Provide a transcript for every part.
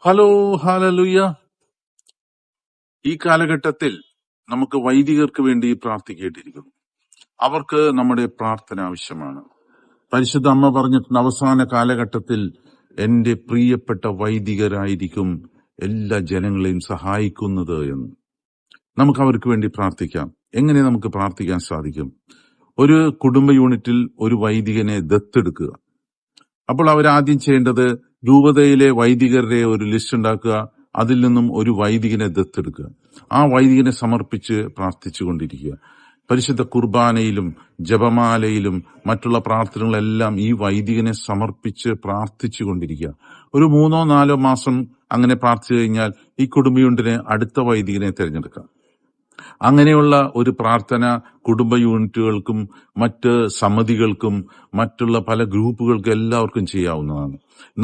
Hello, hallelujah. ഈ കാലഘട്ടത്തിൽ നമുക്ക് വൈദികർക്ക് വേണ്ടി പ്രാർത്ഥിക്കേണ്ടിയിരിക്കുന്നു. അവർക്ക് നമ്മുടെ പ്രാർത്ഥന ആവശ്യമാണ്. പരിശുദ്ധ അമ്മ പറഞ്ഞിട്ടുണ്ട്, അവസാന കാലഘട്ടത്തിൽ എന്റെ പ്രിയപ്പെട്ട വൈദികരായിരിക്കും എല്ലാ ജനങ്ങളെയും സഹായിക്കുന്നത് എന്ന്. നമുക്ക് അവർക്ക് വേണ്ടി പ്രാർത്ഥിക്കാം. എങ്ങനെ നമുക്ക് പ്രാർത്ഥിക്കാൻ സാധിക്കും? ഒരു കുടുംബ യൂണിറ്റിൽ ഒരു വൈദികനെ ദത്തെടുക്കുക. അപ്പോൾ അവരാദ്യം ചെയ്യേണ്ടത് രൂപതയിലെ വൈദികരുടെ ഒരു ലിസ്റ്റ് ഉണ്ടാക്കുക. അതിൽ നിന്നും ഒരു വൈദികനെ ദത്തെടുക്കുക. ആ വൈദികനെ സമർപ്പിച്ച് പ്രാർത്ഥിച്ചുകൊണ്ടിരിക്കുക. പരിശുദ്ധ കുർബാനയിലും ജപമാലയിലും മറ്റുള്ള പ്രാർത്ഥനകളെല്ലാം ഈ വൈദികനെ സമർപ്പിച്ച് പ്രാർത്ഥിച്ചുകൊണ്ടിരിക്കുക. ഒരു 3-4 മാസം അങ്ങനെ പ്രാർത്ഥിച്ചു കഴിഞ്ഞാൽ ഈ കുടുംബ യൂണിറ്റിന് അടുത്ത വൈദികനെ തിരഞ്ഞെടുക്കാം. അങ്ങനെയുള്ള ഒരു പ്രാർത്ഥന കുടുംബ യൂണിറ്റുകൾക്കും മറ്റ് സമിതികൾക്കും മറ്റുള്ള പല ഗ്രൂപ്പുകൾക്കും എല്ലാവർക്കും ചെയ്യാവുന്നതാണ്.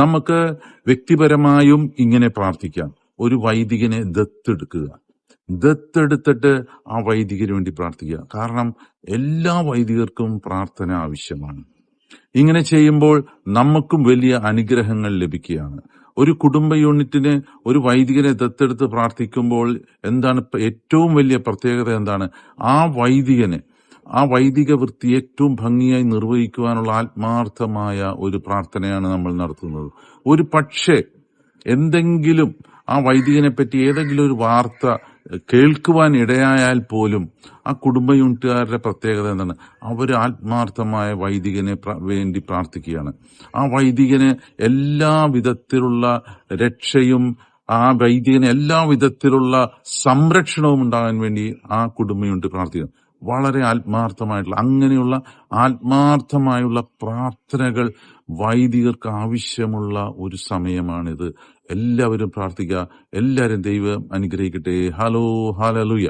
നമുക്ക് വ്യക്തിപരമായും ഇങ്ങനെ പ്രാർത്ഥിക്കാം. ഒരു വൈദികനെ ദത്തെടുക്കുക. ദത്തെടുത്തിട്ട് ആ വൈദികന് വേണ്ടി പ്രാർത്ഥിക്കുക. കാരണം എല്ലാ വൈദികർക്കും പ്രാർത്ഥന ആവശ്യമാണ്. ഇങ്ങനെ ചെയ്യുമ്പോൾ നമുക്കും വലിയ അനുഗ്രഹങ്ങൾ ലഭിക്കുകയാണ്. ഒരു കുടുംബ യൂണിറ്റിന് ഒരു വൈദികനെ ദത്തെടുത്ത് പ്രാർത്ഥിക്കുമ്പോൾ എന്താണ് ഏറ്റവും വലിയ പ്രത്യേകത? എന്താണ്? ആ വൈദിക വൃത്തി ഏറ്റവും ഭംഗിയായി നിർവഹിക്കുവാനുള്ള ആത്മാർത്ഥമായ ഒരു പ്രാർത്ഥനയാണ് നമ്മൾ നടത്തുന്നത്. ഒരു പക്ഷേ എന്തെങ്കിലും ആ വൈദികനെ പറ്റി ഏതെങ്കിലും ഒരു വാർത്ത കേൾക്കുവാൻ ഇടയായാൽ പോലും ആ കുടുംബ യൂണിറ്റുകാരുടെ പ്രത്യേകത എന്താണ്? അവർ ആത്മാർത്ഥമായ വൈദികനെ വേണ്ടി പ്രാർത്ഥിക്കുകയാണ്. ആ വൈദികന് എല്ലാ വിധത്തിലുള്ള രക്ഷയും ആ വൈദികന് എല്ലാ വിധത്തിലുള്ള സംരക്ഷണവും ഉണ്ടാകാൻ വേണ്ടി ആ കുടുംബ യൂണിറ്റ് പ്രാർത്ഥിക്കുന്നു. വളരെ അങ്ങനെയുള്ള ആത്മാർത്ഥമായുള്ള പ്രാർത്ഥനകൾ വൈദികർക്ക് ആവശ്യമുള്ള ഒരു സമയമാണിത്. എല്ലാവരും പ്രാർത്ഥിക്കുക. എല്ലാവരും ദൈവം അനുഗ്രഹിക്കട്ടെ. Hello, hallelujah.